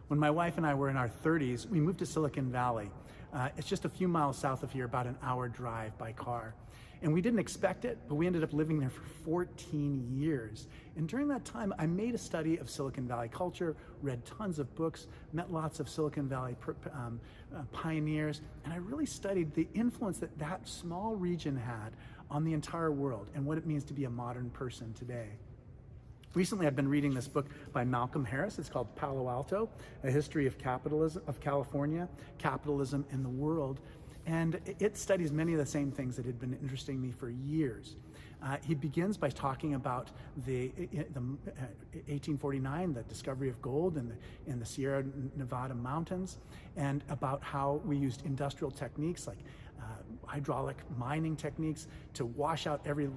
When my wife and I were in our 30s, we moved to Silicon Valley. It's just a few miles south of here, about an hour drive by car. And we didn't expect it, but we ended up living there for 14 years. And during that time, I made a study of Silicon Valley culture, read tons of books, met lots of Silicon Valley pioneers, and I really studied the influence that that small region had on the entire world and what it means to be a modern person today. Recently, I've been reading this book by Malcolm Harris. It's called Palo Alto, A History of Capitalism, of California, Capitalism in the World. And it studies many of the same things that had been interesting me for years. He begins by talking about the 1849, the discovery of gold in the Sierra Nevada mountains, and about how we used industrial techniques like hydraulic mining techniques to wash out every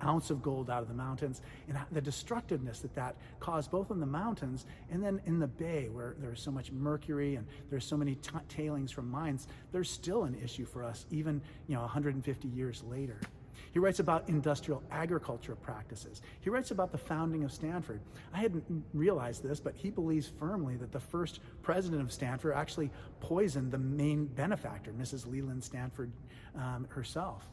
ounce of gold out of the mountains, and the destructiveness that caused both in the mountains and then in the bay where there's so much mercury and there's so many tailings from mines. There's still an issue for us even 150 years later. He writes about industrial agriculture practices. He writes about the founding of Stanford. I hadn't realized this, but he believes firmly that the first president of Stanford actually poisoned the main benefactor, Mrs. Leland Stanford herself.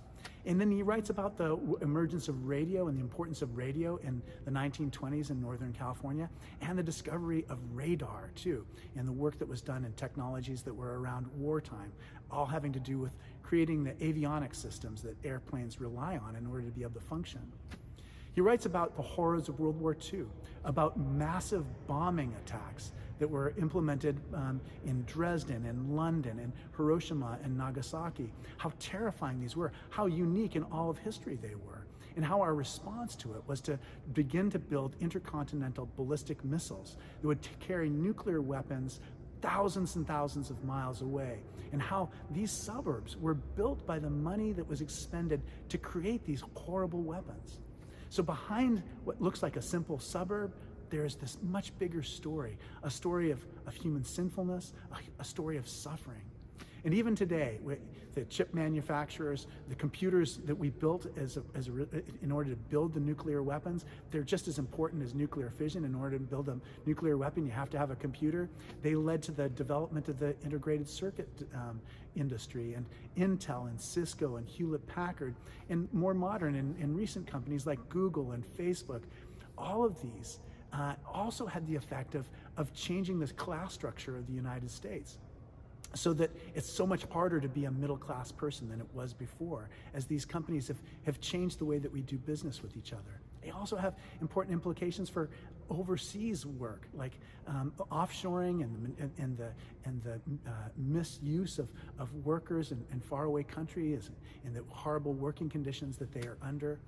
And then he writes about the emergence of radio and the importance of radio in the 1920s in Northern California, and the discovery of radar too, and the work that was done in technologies that were around wartime, all having to do with creating the avionics systems that airplanes rely on in order to be able to function. He writes about the horrors of World War II, about massive bombing attacks that were implemented in Dresden and London and Hiroshima and Nagasaki, how terrifying these were, how unique in all of history they were, and how our response to it was to begin to build intercontinental ballistic missiles that would carry nuclear weapons thousands and thousands of miles away, and how these suburbs were built by the money that was expended to create these horrible weapons. So behind what looks like a simple suburb, there's this much bigger story, a story of human sinfulness, a story of suffering. And even today, the chip manufacturers, the computers that we built in order to build the nuclear weapons, they're just as important as nuclear fission. In order to build a nuclear weapon, you have to have a computer. They led to the development of the integrated circuit industry, and Intel and Cisco and Hewlett-Packard, and more modern and recent companies like Google and Facebook. All of these also had the effect of changing the class structure of the United States, so that it's so much harder to be a middle-class person than it was before, as these companies have changed the way that we do business with each other. They also have important implications for overseas work, like offshoring and the misuse of workers in faraway countries, and the horrible working conditions that they are under.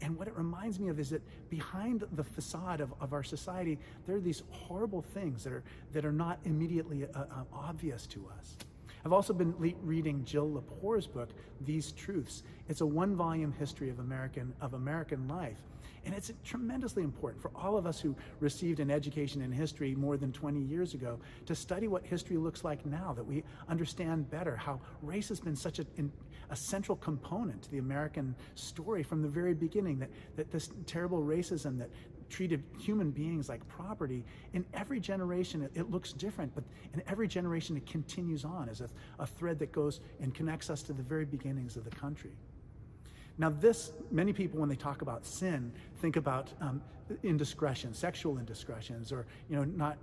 And what it reminds me of is that behind the facade of our society, there are these horrible things that are not immediately obvious to us. I've also been reading Jill Lepore's book, These Truths. It's a one-volume history of American life. And it's tremendously important for all of us who received an education in history more than 20 years ago to study what history looks like now, that we understand better how race has been such a central component to the American story from the very beginning, that this terrible racism that treated human beings like property, in every generation it looks different, but in every generation it continues on as a thread that goes and connects us to the very beginnings of the country. Now many people, when they talk about sin, think about indiscretion, sexual indiscretions, or not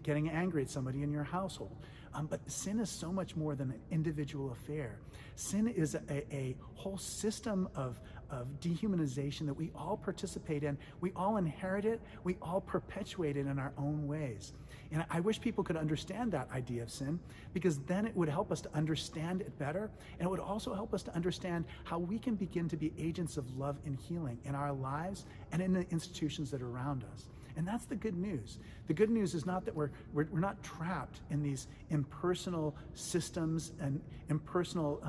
getting angry at somebody in your household. But sin is so much more than an individual affair. Sin is a whole system of dehumanization that we all participate in. We all inherit it. We all perpetuate it in our own ways. And I wish people could understand that idea of sin, because then it would help us to understand it better, and it would also help us to understand how we can begin to be agents of love and healing in our lives and in the institutions that are around us. And that's the good news. The good news is not that we're not trapped in these impersonal systems and impersonal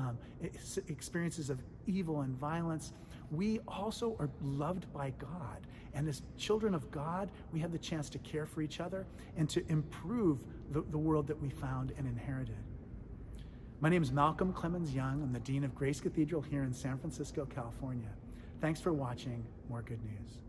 experiences of evil and violence. We also are loved by God. And as children of God, we have the chance to care for each other and to improve the world that we found and inherited. My name is Malcolm Clemens Young. I'm the Dean of Grace Cathedral here in San Francisco, California. Thanks for watching. More good news.